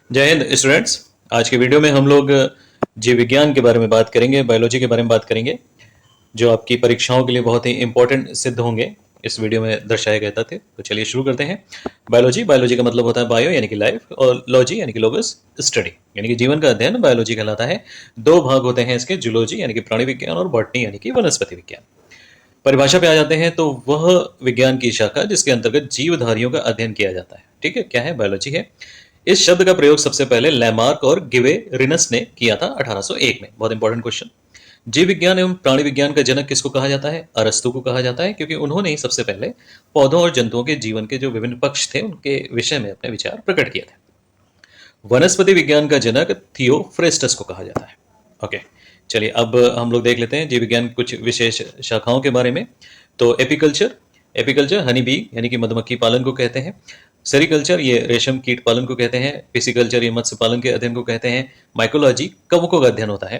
जय हिंद स्टूडेंट्स। आज के वीडियो में हम लोग जीव विज्ञान के बारे में बात करेंगे, बायोलॉजी के बारे में बात करेंगे, जो आपकी परीक्षाओं के लिए बहुत ही इंपॉर्टेंट सिद्ध होंगे। इस वीडियो में दर्शाए गए थे। तो चलिए शुरू करते हैं। बायोलॉजी, बायोलॉजी का मतलब होता है बायो यानी कि लाइफ, और लॉजी यानी कि लोगस, स्टडी यानी कि जीवन का अध्ययन बायोलॉजी कहलाता है। दो भाग होते हैं इसके, जूलॉजी यानी कि प्राणी विज्ञान और बॉटनी यानी कि वनस्पति विज्ञान। परिभाषा पे आ जाते हैं तो वह विज्ञान की शाखा जिसके अंतर्गत जीवधारियों का अध्ययन किया जाता है। ठीक है, क्या है? बायोलॉजी है। इस शब्द का प्रयोग सबसे पहले लैमार्क और गिवेरिनस ने किया था 1801 में। बहुत इंपॉर्टेंट क्वेश्चन। जीव विज्ञान एवं प्राणी विज्ञान का जनक किसको कहा जाता है? अरस्तु को कहा जाता है, क्योंकि उन्होंने ही सबसे पहले पौधों और जंतुओं के जीवन के जो विभिन्न पक्ष थे उनके विषय में अपने विचार प्रकट किए थे। वनस्पति विज्ञान का जनक थियोफ्रेस्टस को कहा जाता है। ओके, चलिए अब हम लोग देख लेते हैं जीव विज्ञान की कुछ विशेष शाखाओं के बारे में। तो एपीकल्चर, एपीकल्चर हनी बी यानी कि मधुमक्खी पालन को कहते हैं। सेरिकल्चर ये रेशम कीट पालन को कहते हैं। पिसिकल्चर ये मत्स्य पालन के अध्ययन को कहते हैं। माइकोलॉजी कवकों का अध्ययन होता है।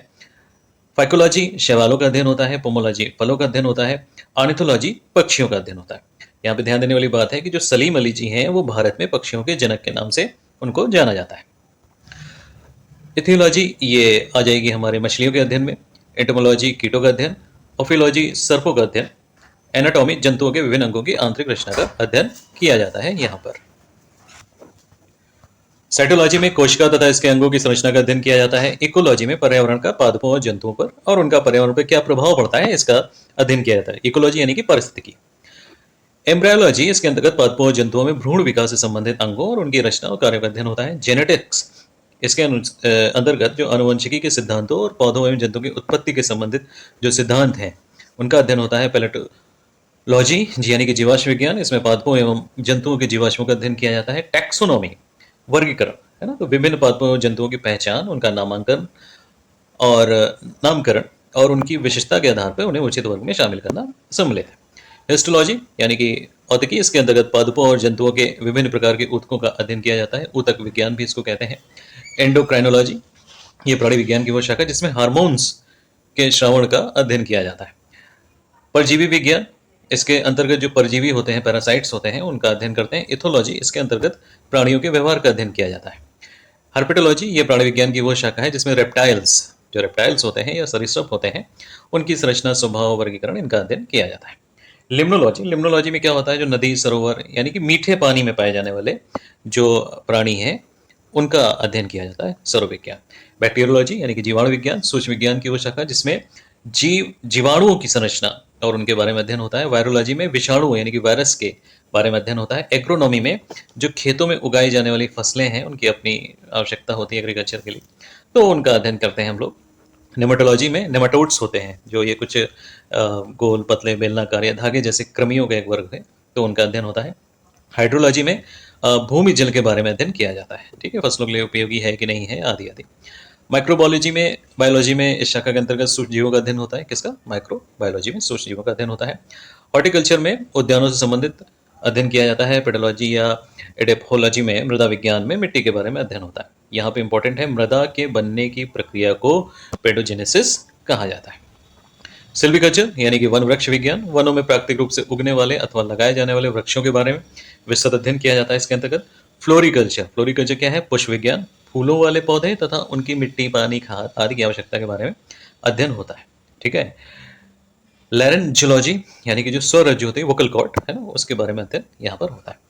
फाइकोलॉजी शैवालों का अध्ययन होता है। पोमोलॉजी फलों का अध्ययन होता है। ऑर्निथोलॉजी पक्षियों का अध्ययन होता है। यहाँ पे ध्यान देने वाली बात है कि जो सलीम अली जी हैं वो भारत में पक्षियों के जनक के नाम से उनको जाना जाता है। इथियोलॉजी ये आ जाएगी हमारे मछलियों के अध्ययन में। एंटोमोलॉजी कीटों का अध्ययन। ऑफियोलॉजी सर्पों का अध्ययन। एनाटॉमी जंतुओं के विभिन्न अंगों की आंतरिक रचना का अध्ययन किया जाता है यहाँ पर। साइटोलॉजी में कोशिका तथा इसके अंगों की संरचना का अध्ययन किया जाता है। इकोलॉजी में पर्यावरण का पादपों और जंतुओं पर और उनका पर्यावरण पर क्या प्रभाव पड़ता है इसका अध्ययन किया जाता है। इकोलॉजी यानी कि पारिस्थितिकी। एम्ब्रायोलॉजी इसके अंतर्गत पादपों और जंतुओं में भ्रूण विकास से संबंधित अंगों और उनकी रचना और कार्य का अध्ययन होता है। जेनेटिक्स इसके अंतर्गत जो आनुवंशिकी के सिद्धांतों और पौधों एवं जंतुओं की उत्पत्ति के संबंधित जो सिद्धांत हैं उनका अध्ययन होता है। पैलेटोलॉजी यानी कि जीवाश्म विज्ञान, इसमें पादपों एवं जंतुओं के जीवाश्मों का अध्ययन किया जाता है। टैक्सोनॉमी वर्गीकरण है ना, तो विभिन्न पादपों एवं जंतुओं की पहचान, उनका नामांकन और नामकरण और उनकी विशेषता के आधार पर उन्हें उचित वर्ग में शामिल करना सम्मिलित है। हिस्टोलॉजी यानी कि औतकी, इसके अंतर्गत पादपों और जंतुओं के विभिन्न प्रकार के ऊतकों का अध्ययन किया जाता है। ऊतक विज्ञान भी इसको कहते हैं। एंडोक्राइनोलॉजी ये प्राणी विज्ञान की वो शाखा जिसमें हार्मोन्स के श्रवण का अध्ययन किया जाता है। परजीवी विज्ञान इसके अंतर्गत जो परजीवी होते हैं, पैरासाइट्स होते हैं, उनका अध्ययन करते हैं। इथोलॉजी इसके अंतर्गत प्राणियों के व्यवहार का अध्ययन किया जाता है। हर्पेटोलॉजी ये प्राणी विज्ञान की वो शाखा है जिसमें रेप्टाइल्स, जो रेप्टाइल्स होते हैं या सरीसृप होते हैं, उनकी संरचना, स्वभाव, वर्गीकरण, इनका अध्ययन किया जाता है। लिम्नोलॉजी, लिम्नोलॉजी में क्या होता है? जो नदी, सरोवर यानी कि मीठे पानी में पाए जाने वाले जो प्राणी हैं उनका अध्ययन किया जाता है। सरोविज्ञान। बैक्टीरियोलॉजी यानी कि जीवाणु विज्ञान, सूक्ष्म विज्ञान की वो शाखा जिसमें जीवाणुओं की संरचना और उनके बारे में अध्ययन होता है। वायरोलॉजी में विषाणु यानी कि वायरस के बारे में अध्ययन होता है। एग्रोनॉमी में जो खेतों में उगाई जाने वाली फसलें हैं उनकी अपनी आवश्यकता होती है एग्रीकल्चर के लिए, तो उनका अध्ययन करते हैं हम लोग। नेमाटोलॉजी में नेमाटोड्स होते हैं, जो ये कुछ गोल, पतले, बेलनाकार या धागे जैसे कृमियों का एक वर्ग है, तो उनका अध्ययन होता है। हाइड्रोलॉजी में भूमि जल के बारे में अध्ययन किया जाता है। ठीक है, फसलों के लिए उपयोगी है कि नहीं है, आदि आदि। माइक्रोबायोलॉजी में, बायोलॉजी में इस शाखा के अंतर्गत सूक्ष्म जीवों का अध्ययन होता है। किसका? माइक्रोबायोलॉजी में सूक्ष्म जीवों का अध्ययन होता है। हॉर्टिकल्चर में उद्यानों से संबंधित अध्ययन किया जाता है। पेडोलॉजी या एडेफोलॉजी में मृदा विज्ञान में मिट्टी के बारे में अध्ययन होता है। यहाँ पे इंपॉर्टेंट है, मृदा के बनने की प्रक्रिया को पेडोजेनेसिस कहा जाता है। सिल्विकल्चर यानी कि वन वृक्ष विज्ञान, वनों में प्राकृतिक रूप से उगने वाले अथवा लगाए जाने वाले वृक्षों के बारे में विस्तृत अध्ययन किया जाता है इसके अंतर्गत। फ्लोरिकल्चर, फ्लोरिकल्चर क्या है? पुष्प विज्ञान, फूलों वाले पौधे तथा उनकी मिट्टी, पानी, खाद आदि की आवश्यकता के बारे में अध्ययन होता है। ठीक है। लैरेंजोलॉजी यानी कि जो स्वरज्जु होती है, वोकल कॉर्ड है ना, उसके बारे में अध्ययन यहाँ पर होता है।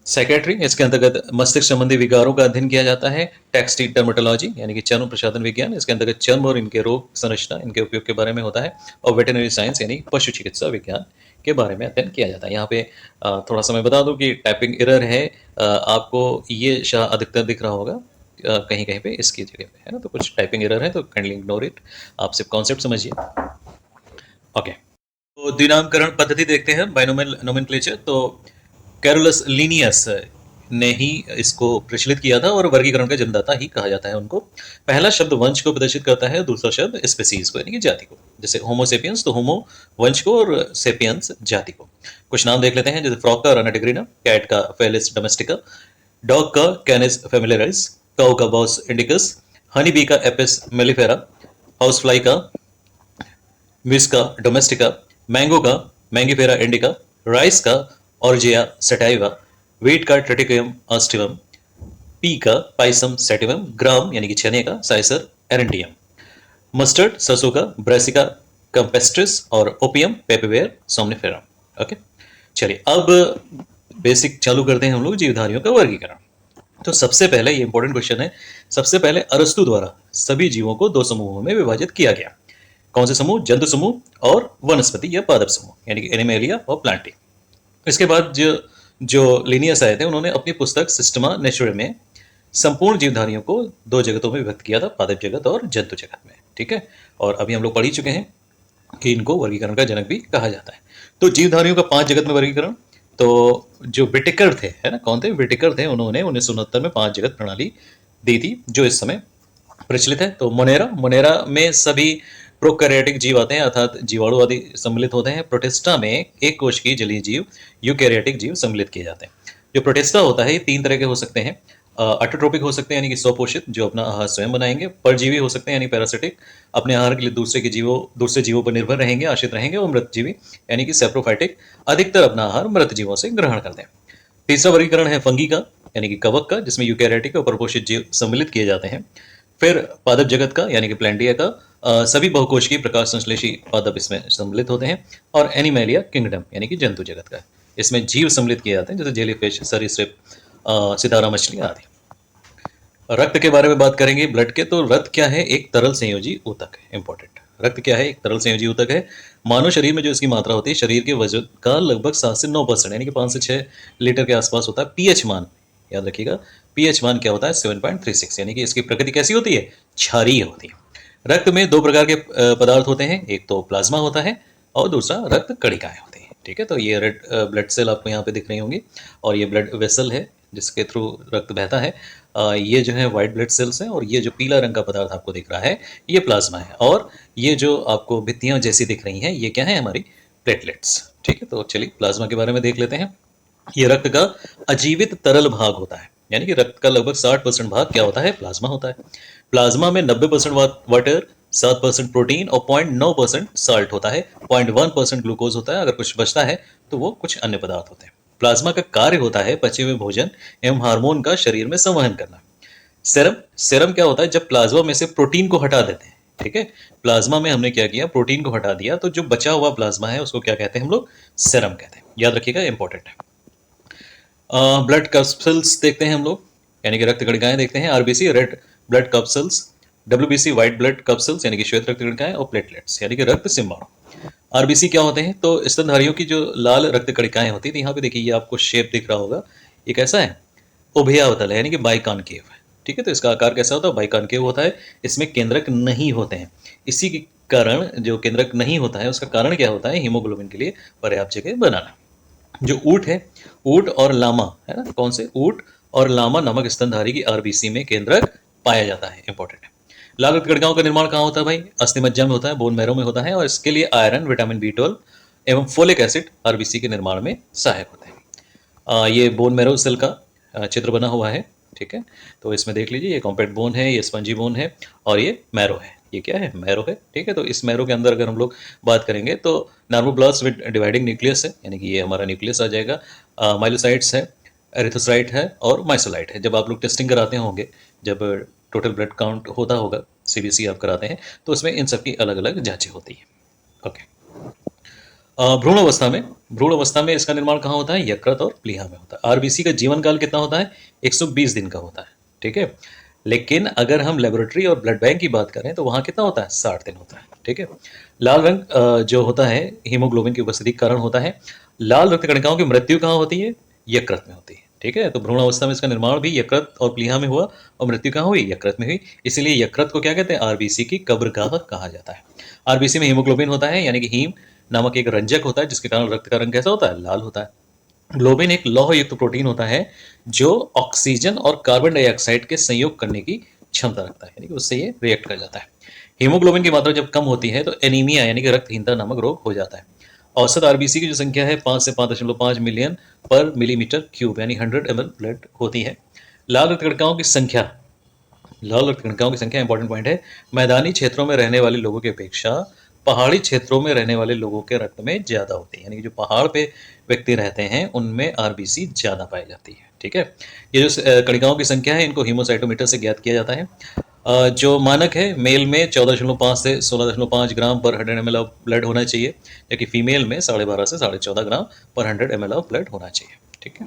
साइकेट्री, इसके अंतर्गत मस्तिष्क संबंधी विकारों का अध्ययन किया जाता है। टेक्सटी डर्मेटोलॉजी यानी कि चर्म प्रसाधन विज्ञान, इसके अंतर्गत चर्म और इनके रोग, संरचना, इनके उपयोग के बारे में होता है। और वेटरनरी साइंस यानी पशु चिकित्सा विज्ञान के बारे में अध्ययन किया जाता है। यहाँ पे थोड़ा सा मैं बता दूं कि टाइपिंग एरर है, आपको ये शाह अधिकतर दिख रहा होगा कहीं कहीं पे इसकी जगह पे, है ना, तो कुछ टाइपिंग एरर है, तो काइंडली इग्नोर इट। आप सिर्फ कॉन्सेप्ट समझिए। ओके, तो द्विनामकरण पद्धति देखते हैं, बाइनोमियल नोमेनक्लेचर। तो कैरोलस लीनियस ने ही इसको प्रचलित किया था और वर्गीकरण का जन्मदाता ही कहा जाता है उनको। पहला शब्द वंश को प्रदर्शित करता है, दूसरा शब्द स्पीसीज को यानी कि जाति को। जैसे होमोसेपियंस, तो होमो वंश को और सेपियंस जाति को। कुछ नाम देख लेते हैं, जैसे फ्रॉग का राना टिग्रिना, कैट का फेलिस डोमेस्टिका, डॉग का कैनिस फेमिलियरिस, काऊ का बॉस इंडिकस, हनी बी का एपिस मेलिफेरा, हाउस फ्लाई का म्यूस्का डोमेस्टिका, मैंगो का मैंगीफेरा इंडिका, राइस का ऑर्जिया सेटाइवा, वीट का ट्रेटिकम ऑस्टिवम, पी का पाइसम सैटिवम, ग्राम यानी कि चने का साइसर एरेंडियम, मस्टर्ड सरसों का ब्रासिका कैम्पेस्ट्रिस और ओपियम पेपरवेयर सोमनिफेरम। ओके, चलिए अब बेसिक चालू करते हैं हम लोग जीवधारियों का वर्गीकरण। तो सबसे पहले ये इंपॉर्टेंट क्वेश्चन है, सबसे पहले अरस्तु द्वारा सभी जीवों को दो समूहों में विभाजित किया गया। कौन से समूह? जंतु समूह और वनस्पति या पादप समूह यानी कि एनिमेलिया और प्लांटी। इसके बाद जो जो लिनियस आए थे उन्होंने अपनी पुस्तक सिस्टमा नेचुरल में संपूर्ण जीवधारियों को दो जगतों में विभक्त किया था, पादप जगत और जंतु जगत में। ठीक है, और अभी हम लोग पढ़ ही चुके हैं कि इनको वर्गीकरण का जनक भी कहा जाता है। तो जीवधारियों का 5 जगत में वर्गीकरण, तो जो विटेकर थे, है ना, कौन थे? विटेकर थे, उन्होंने 1969 में 5 जगत प्रणाली दी थी जो इस समय प्रचलित है। तो मोनेरा में सभी प्रोकैरियोटिक जीव आते हैं, अर्थात जीवाणु आदि सम्मिलित होते हैं। प्रोटिस्टा में एक कोश की जलीय जीव, यूकैरियोटिक जीव सम्मिलित किए जाते हैं। जो प्रोटिस्टा होता है ये 3 तरह के हो सकते हैं। ऑटोट्रोपिक हो सकते हैं यानी कि स्वपोषित, जो अपना आहार स्वयं बनाएंगे। परजीवी हो सकते हैं यानी पैरासिटिक, अपने आहार के लिए दूसरे जीवों पर निर्भर रहेंगे, आश्रित रहेंगे। और मृतजीवी यानी कि सैप्रोफाइटिक, अधिकतर अपना आहार मृत जीवों से ग्रहण करते हैं। तीसरा वर्गीकरण है फंगी का यानी कि कवक का, जिसमें यूकैरियोटिक और परपोषित जीव सम्मिलित किए जाते हैं। फिर पादप जगत का यानी कि प्लैंटिया का, सभी बहुकोशिकीय प्रकाश संश्लेषी पादप इसमें सम्मिलित होते हैं। और एनिमेलिया किंगडम यानी कि जंतु जगत का, इसमें जीव सम्मिलित किए जाते हैं जैसे जेलीफिश, सरीसृप, सितारा मछलियां आदि। रक्त के बारे में बात करेंगे, ब्लड के। तो रक्त क्या है? एक तरल संयोजी ऊतक है। इंपॉर्टेंट, रक्त क्या है? एक तरल संयोजी ऊतक है। मानव शरीर में जो इसकी मात्रा होती है शरीर के वजन का लगभग 7 से 9% यानी कि 5 से 6 लीटर के आसपास होता है। पीएच मान याद रखिएगा, पीएच मान क्या होता है? 7.36 यानी कि इसकी प्रकृति कैसी होती है? क्षारीय होती है। रक्त में 2 प्रकार के पदार्थ होते हैं, एक तो प्लाज्मा होता है और दूसरा रक्त कणिकाएं होती हैं। ठीक है, तो ये रेड ब्लड सेल आपको यहाँ पे दिख रही होंगी और ये ब्लड वेसल है जिसके थ्रू रक्त बहता है। ये जो है व्हाइट ब्लड सेल्स हैं और ये जो पीला रंग का पदार्थ आपको दिख रहा है ये प्लाज्मा है। और ये जो आपको भित्तियां जैसी दिख रही हैं ये क्या है? हमारी प्लेटलेट्स। ठीक है, तो चलिए प्लाज्मा के बारे में देख लेते हैं। ये रक्त का अजीवित तरल भाग होता है, यानी कि रक्त का लगभग 60% भाग क्या होता है? प्लाज्मा होता है। प्लाज्मा में 90% वाटर, 7% प्रोटीन और 0.9% साल्ट होता है, 0.1% ग्लूकोज होता है। अगर कुछ बचता है तो वो कुछ अन्य पदार्थ होते हैं। प्लाज्मा का कार्य होता है पचे हुए भोजन एवं हार्मोन का शरीर में संवहन करना। सेरम क्या होता है? जब प्लाज्मा में से प्रोटीन को हटा देते हैं। ठीक है, प्लाज्मा में हमने क्या किया? प्रोटीन को हटा दिया, तो जो बचा हुआ प्लाज्मा है उसको क्या कहते हैं हम लोग? सेरम कहते हैं। याद रखिएगा, इंपॉर्टेंट है। ब्लड कैप्सूल्स देखते हैं हम लोग, यानी कि रक्त कणिकाएं देखते हैं। RBC red blood capsules, WBC white blood capsules यानी कि श्वेत रक्त कणिकाएं, और प्लेटलेट्स यानी कि रक्त सिम्बाणु। आरबीसी क्या होते हैं? तो स्तनधारियों की जो लाल रक्त कणिकाएं होती थी, यहाँ पे देखिए ये आपको शेप दिख रहा होगा, ये कैसा है? उभयावतल है यानी कि बाइकॉनकेव है। ठीक है, तो इसका आकार कैसा होता है? बाइकॉनकेव होता है। इसमें केंद्रक नहीं होते हैं। इसी के कारण जो केंद्रक नहीं होता है उसका कारण क्या होता है? हीमोग्लोबिन के लिए पर्याप्त जगह बनाना। जो ऊंट है, ऊंट और लामा है ना, कौन से? ऊंट और लामा नामक स्तनधारी की आरबीसी में केंद्रक पाया जाता है। इंपॉर्टेंट है। लाल रक्त कणिकाओं का निर्माण कहाँ होता है भाई? अस्थिमज्जा में होता है, बोन मैरो में होता है। और इसके लिए आयरन, विटामिन B12 एवं फोलिक एसिड आरबीसी के निर्माण में सहायक होते हैं। ये बोन मैरो सेल का चित्र बना हुआ है। ठीक है, तो इसमें देख लीजिए, ये कॉम्पैक्ट बोन है, ये स्पंजी बोन है और ये मैरो है। ये क्या है? मैरो है। ठीक है, तो इस मैरो के अंदर अगर हम लोग बात करेंगे तो नॉर्मोब्लास्ट विद डिवाइडिंग न्यूक्लियस है, यानी कि ये हमारा न्यूक्लियस आ जाएगा। माइलोसाइट्स है, एरिथ्रोसाइट है और माइसोलाइट है। जब आप लोग टेस्टिंग कराते होंगे, जब टोटल ब्लड काउंट होता होगा, सीबीसी आप कराते हैं, तो उसमें इन सबकी अलग अलग जांचें होती हैं। ओके, भ्रूण अवस्था में इसका निर्माण कहाँ होता है? यकृत और प्लीहा में होता है। आरबीसी का जीवन काल कितना होता है? 120 दिन का होता है। ठीक है, लेकिन अगर हम लेबोरेटरी और ब्लड बैंक की बात करें तो वहाँ कितना होता है? 60 दिन होता है। ठीक है, लाल रंग जो होता है हीमोग्लोबिन की उपस्थिति के कारण होता है। लाल रक्त कणिकाओं की मृत्यु कहाँ होती है? यकृत में होती है। ठीक है, तो भ्रूण अवस्था में इसका निर्माण भी यकृत और प्लीहा में हुआ और मृत्यु कहाँ हुई? यकृत में हुई। इसीलिए यकृत को क्या कहते हैं? आरबीसी की कब्रगाह कहा जाता है। आरबीसी में हीमोग्लोबिन होता है, यानी कि हीम नामक एक रंजक होता है जिसके कारण रक्त का रंग कैसा होता है? लाल होता है। ग्लोबिन एक लौह युक्त प्रोटीन होता है जो ऑक्सीजन और कार्बन डाइऑक्साइड के संयोग करने की क्षमता रखता है, यानी कि उससे ये रिएक्ट कर जाता है। हीमोग्लोबिन की मात्रा जब कम होती है तो एनीमिया यानी कि रक्तहीनता नामक रोग हो जाता है। औसत आरबीसी की जो संख्या है 5 से 5.5 मिलियन पर मिलीमीटर क्यूब यानी 100 ml ब्लड होती है। लाल रक्त कणिकाओं की संख्या, लाल रक्त कणिकाओं की संख्या इंपॉर्टेंट पॉइंट है, मैदानी क्षेत्रों में रहने वाले लोगों की अपेक्षा पहाड़ी क्षेत्रों में रहने वाले लोगों के रक्त में ज़्यादा होती है, यानी कि जो पहाड़ पे व्यक्ति रहते हैं उनमें आरबीसी ज़्यादा पाई जाती है। ठीक है, ये जो कणिकाओं की संख्या है इनको हीमोसाइटोमीटर से ज्ञात किया जाता है। जो मानक है, मेल में 14.5 से 16.5 ग्राम पर 100 ml ऑफ ब्लड होना चाहिए, जबकि फीमेल में 12.5 से 14.5 ग्राम पर 100 ml ऑफ ब्लड होना चाहिए। ठीक है,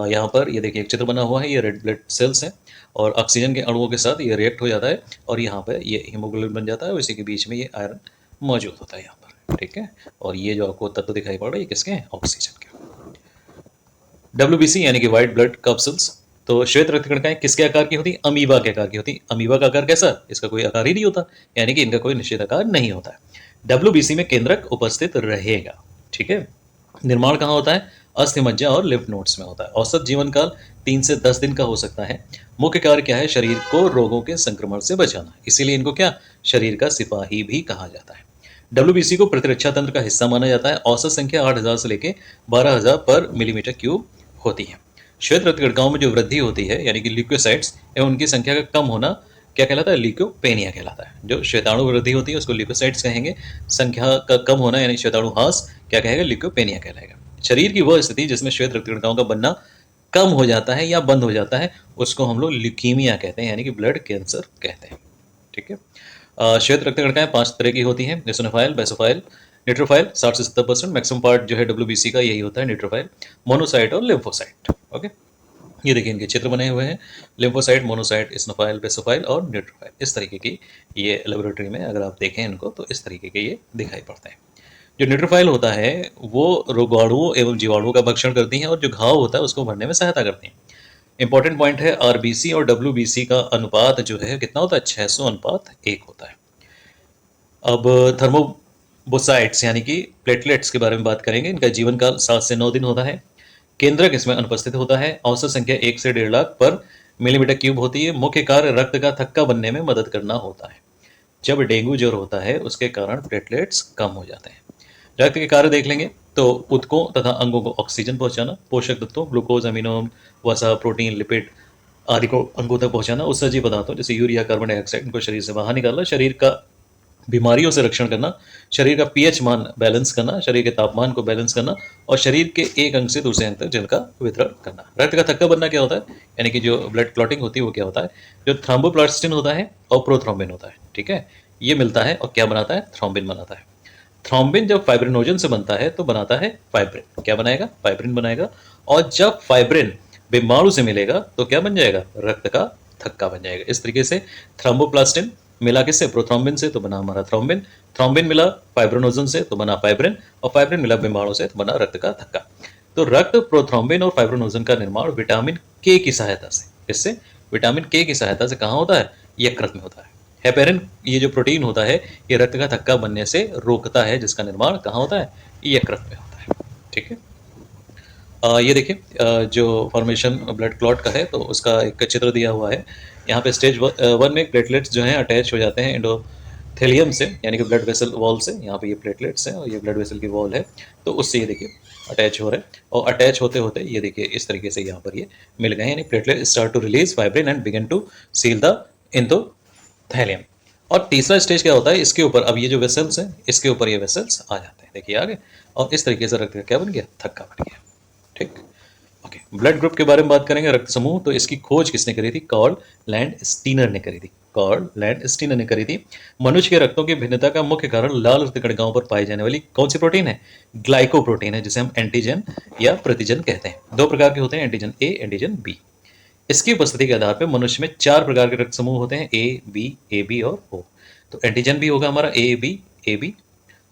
यहाँ पर ये देखिए एक चित्र बना हुआ है, ये रेड ब्लड सेल्स हैं और ऑक्सीजन के अणुओं के साथ ये रिएक्ट हो जाता है और यहाँ पर ये हीमोग्लोबिन बन जाता है और इसी के बीच में ये आयरन मौजूद होता है यहाँ पर। ठीक है, और ये जो आपको तत्व दिखाई पड़ रहा है ये किसके हैं? ऑक्सीजन के। WBC यानी कि व्हाइट ब्लड कप्सल्स, तो श्वेत रक्त कणिकाएं किसके आकार की होती? अमीबा के आकार की होती। अमीबा का आकार कैसा? इसका कोई आकार ही नहीं होता, यानी कि इनका कोई निश्चित आकार नहीं होता है। WBC में केंद्रक उपस्थित रहेगा। ठीक है, निर्माण कहाँ होता है? अस्थि मज्जा और लिम्फ नोड्स में होता है। औसत जीवन काल 3 से 10 दिन का हो सकता है। मुख्य कार्य क्या है? शरीर को रोगों के संक्रमण से बचाना, इसीलिए इनको क्या शरीर का सिपाही भी कहा जाता है। WBC को प्रतिरक्षा तंत्र का हिस्सा माना जाता है। औसत संख्या 8,000 से लेकर 12,000 पर मिलीमीटर क्यूब होती है। श्वेत रक्त कणिकाओं में जो वृद्धि होती है यानी कि ल्यूकोसाइट्स एवं उनकी संख्या का कम होना क्या कहलाता है? ल्यूकोपेनिया कहलाता है। जो श्वेताणु वृद्धि होती है उसको ल्यूकोसाइट्स कहेंगे, संख्या का कम होना यानी श्वेताणु ह्रास क्या कहेगा? ल्यूकोपेनिया कहलाएगा। शरीर की वह स्थिति जिसमें श्वेत रक्त कणिकाओं का बनना कम हो जाता है या बंद हो जाता है उसको हम लोग ल्यूकीमिया कहते हैं, यानी कि ब्लड कैंसर कहते हैं। ठीक है, श्वेत रक्त कणिकाएं 5 तरह की होती हैं, एसिनोफाइल, बेसोफाइल, न्यूट्रोफाइल। 60 से 70% मैक्सिमम पार्ट जो है WBC का यही होता है, न्यूट्रोफाइल, मोनोसाइट और लिम्फोसाइट। ओके, ये देखिए इनके चित्र बने हुए हैं, लिम्फोसाइट, मोनोसाइट, एसिनोफाइल, बेसोफाइल और न्यूट्रोफाइल। इस तरीके की ये लेबोरेटरी में अगर आप देखें इनको तो इस तरीके के ये दिखाई पड़ते हैं। जो न्यूट्रोफाइल होता है वो रोगाणुओं एवं जीवाणुओं का भक्षण करती हैं और जो घाव होता है उसको भरने में सहायता करती हैं। इंपॉर्टेंट पॉइंट है, आरबीसी और WBC का अनुपात जो है कितना होता है? 600:1 होता है। अब थर्मोबोसाइट्स यानी कि प्लेटलेट्स के बारे में बात करेंगे। इनका जीवन काल 7 से 9 दिन होता है। केंद्रक इसमें अनुपस्थित होता है। औसत संख्या 1 से 1.5 लाख पर मिलीमीटर क्यूब होती है। मुख्य कार्य रक्त का थक्का बनने में मदद करना होता है। जब डेंगू ज्वर होता है उसके कारण प्लेटलेट्स कम हो जाते हैं। रक्त के कार्य देख लेंगे तो ऊतकों तथा अंगों को ऑक्सीजन पहुंचाना, पोषक तत्वों ग्लूकोज, अमीनो, वसा, प्रोटीन, लिपिड आदि को अंगों तक पहुंचाना, उत्सर्जी पदार्थों जैसे यूरिया, कार्बन डाइऑक्साइड इनको शरीर से बाहर निकालना, शरीर का बीमारियों से रक्षण करना, शरीर का पीएच मान बैलेंस करना, शरीर के तापमान को बैलेंस करना और शरीर के एक अंग से दूसरे अंग तक जल का वितरण करना। रक्त का थक्का बनना क्या होता है? यानी कि जो ब्लड क्लॉटिंग होती है वो क्या होता है? जो थ्रोम्बोप्लास्टिन होता है और प्रोथ्रोम्बिन होता है। ठीक है, ये मिलता है और क्या बनाता है? थ्रोम्बिन बनाता है। थ्रोम्बिन जब फाइब्रिनोजन से बनता है तो बनाता है फाइब्रिन। क्या बनाएगा? फाइब्रिन बनाएगा। और जब फाइब्रिन बीमाणु से मिलेगा तो क्या बन जाएगा? रक्त का थक्का बन जाएगा। इस तरीके से थ्रोम्बोप्लास्टिन मिला किससे? प्रोथ्रोम्बिन से, तो बना हमारा थ्रोम्बिन। थ्रोम्बिन मिला फाइब्रिनोजन से तो बना फाइब्रिन और फाइब्रिन मिला बीमाणु से तो बना रक्त का थक्का। तो रक्त, प्रोथ्रोम्बिन और फाइब्रिनोजन का निर्माण विटामिन के की सहायता से, इससे विटामिन के की सहायता से कहाँ होता है? यकृत में होता है। हेपेरिन ये जो प्रोटीन होता है ये रक्त का थक्का बनने से रोकता है, जिसका निर्माण कहाँ होता है? यकृत में होता है। ठीक है, ये देखिए जो फॉर्मेशन ब्लड क्लॉट का है तो उसका एक चित्र दिया हुआ है। यहाँ पे स्टेज 1 में प्लेटलेट्स जो हैं अटैच हो जाते हैं एंडोथेलियम से, यानी कि ब्लड वेसल वॉल से। यहाँ पे ये प्लेटलेट्स हैं और ये ब्लड वेसल की वॉल है, तो उससे ये देखिए अटैच हो रहे हैं और अटैच होते होते ये देखिए इस तरीके से यहाँ पर ये मिल गए हैं, यानी platelet start to release fibrin and begin to seal the endothelium. और तीसरा स्टेज क्या होता है? इसके ऊपर अब ये जो वेसल्स हैं इसके ऊपर ये वेसल्स आ जाते हैं, देखिए आगे, और इस तरीके से रक्त का क्या बन गया? थक्का बन गया। ठीक, ओके। ब्लड ग्रुप के बारे में बात करेंगे, रक्त समूह। तो इसकी खोज किसने करी थी? कार्ल लैंडस्टीनर ने करी थी। कार्ल लैंडस्टीनर ने करी थी। मनुष्य के रक्तों की भिन्नता का मुख्य कारण लाल रक्त कणिकाओं पर पाई जाने वाली कौन सी प्रोटीन है? ग्लाइकोप्रोटीन है, जिसे हम एंटीजन या प्रतिजन कहते हैं। 2 प्रकार के होते हैं, एंटीजन ए, एंटीजन बी। इसकी उपस्थिति के आधार पर मनुष्य में 4 प्रकार के रक्त समूह होते हैं, ए, बी और ओ। तो एंटीजन भी होगा हमारा ए बी,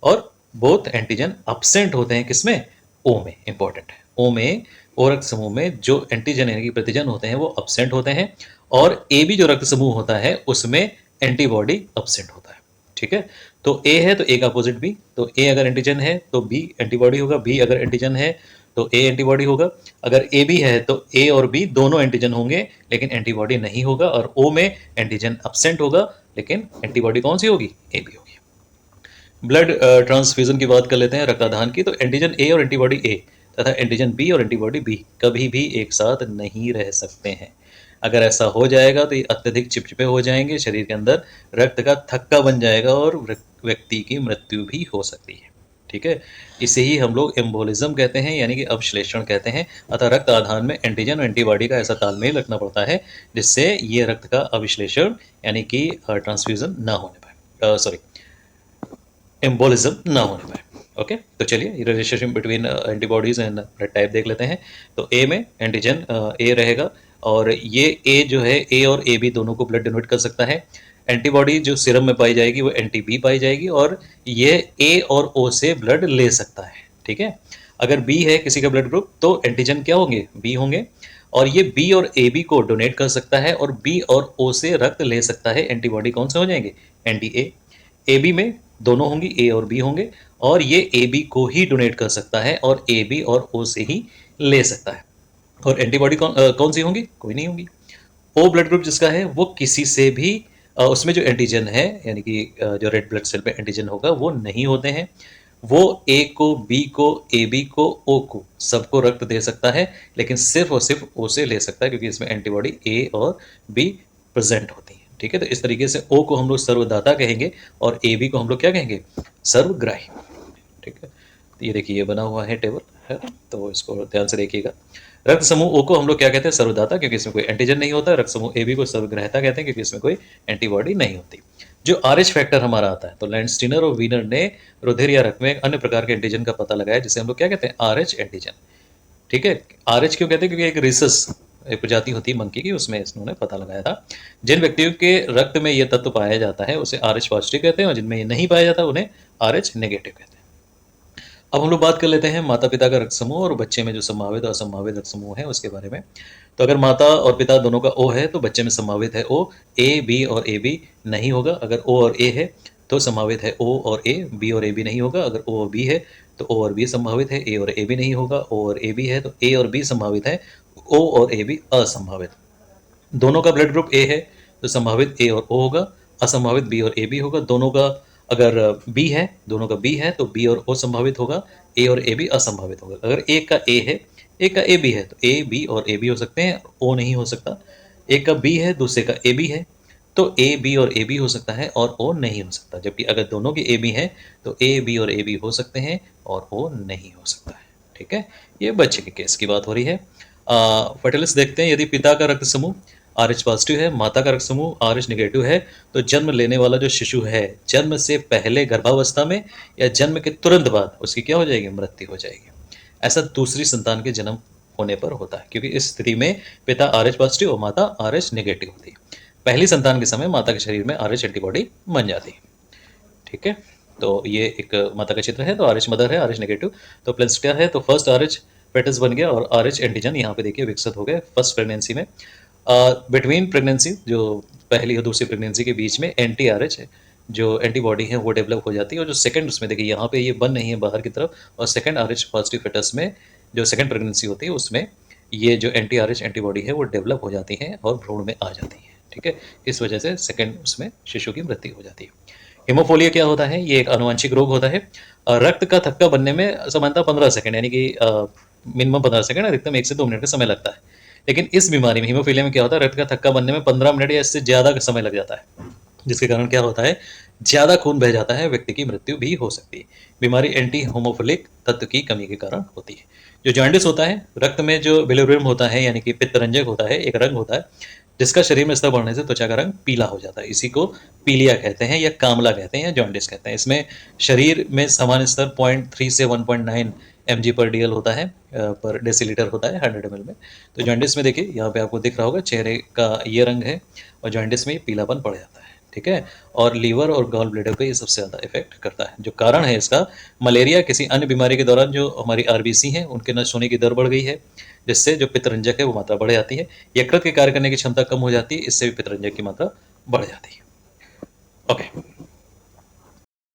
और बोथ एंटीजन अब्सेंट होते हैं किसमें? ओ में। इंपॉर्टेंट है, ओ में, ओ रक्त समूह में जो एंटीजन यानी कि प्रतिजन होते हैं वो अब्सेंट होते हैं, और ए बी जो रक्त समूह होता है उसमें एंटीबॉडी अब्सेंट होता है। ठीक है, तो ए है तो ए का अपोजिट बी, तो ए अगर एंटीजन है तो बी एंटीबॉडी होगा, बी अगर एंटीजन है तो ए एंटीबॉडी होगा। अगर ए बी है तो ए और बी दोनों एंटीजन होंगे लेकिन एंटीबॉडी नहीं होगा, और ओ में एंटीजन अब्सेंट होगा लेकिन एंटीबॉडी कौन सी होगी? ए बी होगी। ब्लड ट्रांसफ्यूजन की बात कर लेते हैं, रक्तदान की। तो एंटीजन ए और एंटीबॉडी ए तथा एंटीजन बी और एंटीबॉडी बी कभी भी एक साथ नहीं रह सकते हैं। अगर ऐसा हो जाएगा तो ये अत्यधिक चिपचिपे हो जाएंगे, शरीर के अंदर रक्त का थक्का बन जाएगा और व्यक्ति की मृत्यु भी हो सकती है। ठीक है, इसे ही हम लोग एम्बोलिज्म कहते हैं, यानी कि अवश्लेषण कहते हैं। अतः रक्त आधान में एंटीजन और एंटीबॉडी का ऐसा तालमेल रखना पड़ता है जिससे ये रक्त का अविश्लेषण यानी कि ट्रांसफ्यूजन ना होने पाए, सॉरी एम्बोलिज्म ना होने पाए। ओके, तो चलिए relationship between antibodies and blood type देख लेते हैं। तो ए में एंटीजन ए रहेगा, और ये ए जो है, ए और ए बी दोनों को ब्लड डोनेट कर सकता है। एंटीबॉडी जो सीरम में पाई जाएगी वो एंटी बी पाई जाएगी, और ये ए और ओ से ब्लड ले सकता है। ठीक है, अगर बी है किसी का ब्लड ग्रुप तो एंटीजन क्या होंगे, बी होंगे, और ये बी और ए बी को डोनेट कर सकता है, और बी और ओ से रक्त ले सकता है। एंटीबॉडी कौन से हो जाएंगे, एंटी ए। ए बी में दोनों होंगी, ए और बी होंगे, और ये ए बी को ही डोनेट कर सकता है और ए बी और ओ से ही ले सकता है। और एंटीबॉडी कौन सी होंगी, कोई नहीं होंगी। ओ ब्लड ग्रुप जिसका है वो किसी से भी उसमें जो एंटीजन है यानी कि जो रेड ब्लड सेल में एंटीजन होगा वो नहीं होते हैं। वो ए को, बी को, ए बी को, ओ को, सबको रक्त दे सकता है, लेकिन सिर्फ और सिर्फ ओ से ले सकता है क्योंकि इसमें एंटीबॉडी ए और बी प्रेजेंट होती है। ठीक है, तो इस तरीके से ओ को हम लोग सर्वदाता कहेंगे और ए बी को हम लोग क्या कहेंगे, सर्वग्राही। ठीक है, तो ये देखिए ये बना हुआ है टेबल है ना, तो इसको ध्यान से देखिएगा। रक्त समूह ओ को हम लोग क्या कहते हैं, सर्वदाता, क्योंकि इसमें कोई एंटीजन नहीं होता। रक्त समूह ए बी को सर्वग्राहिता कहते हैं क्योंकि इसमें कोई एंटीबॉडी नहीं होती। जो आरएच फैक्टर हमारा आता है, तो लैंडस्टीनर और वीनर ने रुधिर या रक्त में एक अन्य प्रकार के एंटीजन का पता लगाया जिसे हम लोग क्या कहते हैं, आरएच एंटीजन। ठीक है, आरएच क्यों कहते हैं, क्योंकि एक रिसस एक प्रजाति होती है मंकी की, उसमें इन्होंने पता लगाया था। जिन व्यक्तियों के रक्त में यह तत्व पाया जाता है उसे आरएच पॉजिटिव कहते हैं, और जिनमें ये नहीं पाया जाता उन्हें आरएच नेगेटिव कहते हैं। अब हम लोग बात कर लेते हैं माता पिता का रक्त समूह और बच्चे में जो संभावित और असंभावित रक्त समूह है उसके बारे में। तो अगर माता और पिता दोनों का ओ है तो बच्चे में संभावित है ओ, ए बी और ए बी नहीं होगा। अगर ओ और ए है तो संभावित है ओ और ए, बी और ए बी नहीं होगा। अगर ओ और बी है तो ओ और बी संभावित है, ए और ए बी नहीं होगा। ओ और ए बी है तो ए और बी संभावित है, ओ और ए बी असंभावित। दोनों का ब्लड ग्रुप ए है तो संभावित ए और ओ होगा, असंभावित बी और ए बी होगा। दोनों का अगर बी है, दोनों का बी है तो बी और ओ संभावित होगा, ए और ए बी असंभावित होगा। अगर एक का ए है, एक का ए बी है तो ए बी और ए बी हो सकते हैं, ओ नहीं हो सकता। एक का बी है, दूसरे का ए बी है तो ए बी और ए बी हो सकता है और ओ नहीं हो सकता। जबकि अगर दोनों के ए बी हैं तो ए बी और ए बी हो सकते हैं और ओ नहीं हो सकता है। ठीक है, ये बच्चे के केस की बात हो रही है। फर्टिलिस्ट देखते हैं, यदि पिता का रक्त समूह आरएच पॉजिटिव है, माता का रक्त समूह आरएच नेगेटिव है, तो जन्म लेने वाला जो शिशु है जन्म से पहले गर्भावस्था में या जन्म के तुरंत बाद उसकी क्या हो जाएगी, मृत्यु हो जाएगी। ऐसा दूसरी संतान के जन्म होने पर होता है क्योंकि इस स्थिति में पिता आरएच पॉजिटिव और माता आरएच नेगेटिव होती है। पहली संतान के समय माता के शरीर में आरएच एंटीबॉडी बन जाती है। ठीक है, तो ये एक माता का चित्र है, तो आरएच मदर है, आरएच नेगेटिव, तो प्लस क्या है, तो फर्स्ट आरएच फेटस बन गया और आरएच एंटीजन यहाँ पे देखिए विकसित हो गए फर्स्ट प्रेगनेंसी में। बिटवीन प्रेगनेंसी, जो पहली और दूसरी प्रेगनेंसी के बीच में एंटी आरएच है जो एंटीबॉडी है वो डेवलप हो जाती है, और जो सेकंड उसमें देखिए यहाँ पे ये बन नहीं है बाहर की तरफ, और सेकंड आरएच पॉजिटिव फेटस में जो सेकंड प्रेगनेंसी होती है उसमें ये जो एंटी आरएच एंटीबॉडी है वो डेवलप हो जाती है और भ्रूण में आ जाती है। ठीक है, इस वजह से सेकंड उसमें शिशु की मृत्यु हो जाती है। हीमोफोलिया क्या होता है, ये एक आनुवंशिक रोग होता है। रक्त का थक्का बनने में सामान्यतः 15 सेकंड यानी कि मिनिमम 15 सेकंड, अधिकतम 1 से 2 मिनट का समय लगता है। लेकिन इस बीमारी में हीमोफीलिया में क्या होता है, रक्त का थक्का बनने में 15 मिनट या इससे ज़्यादा का समय लग जाता है, जिसके कारण क्या होता है, ज़्यादा खून बह जाता है, व्यक्ति की मृत्यु भी हो सकती है। बीमारी एंटी होमोफिलिक तत्व की कमी के कारण होती है। जो जॉन्डिस होता है, रक्त में जो बिलिरुबिन होता है यानी कि पित्तरंजक होता है, एक रंग होता है जिसका शरीर में स्तर बढ़ने से त्वचा का रंग पीला हो जाता है। इसी को पीलिया कहते हैं या कामला कहते हैं या जॉन्डिस कहते हैं। इसमें शरीर में सामान्य स्तर 0.3 से 1.9 mg पर डीएल होता है, पर डेसीलीटर होता है 100 ml में। तो जॉन्डिस में देखिए यहाँ पे आपको दिख रहा होगा चेहरे का ये रंग है, और जॉन्डिस में ये पीलापन पड़ जाता है। ठीक है, और लीवर और गॉल ब्लैडर पे ये सबसे ज़्यादा इफेक्ट करता है। जो कारण है इसका, मलेरिया, किसी अन्य बीमारी के दौरान जो हमारी आरबीसी हैं उनके नष्ट होने की दर बढ़ गई है, जिससे जो पित्तरंजक है वो मात्रा बढ़ जाती है। यकृत के कार्य करने की क्षमता कम हो जाती है, इससे भी पित्तरंजक की मात्रा बढ़ जाती है। ओके।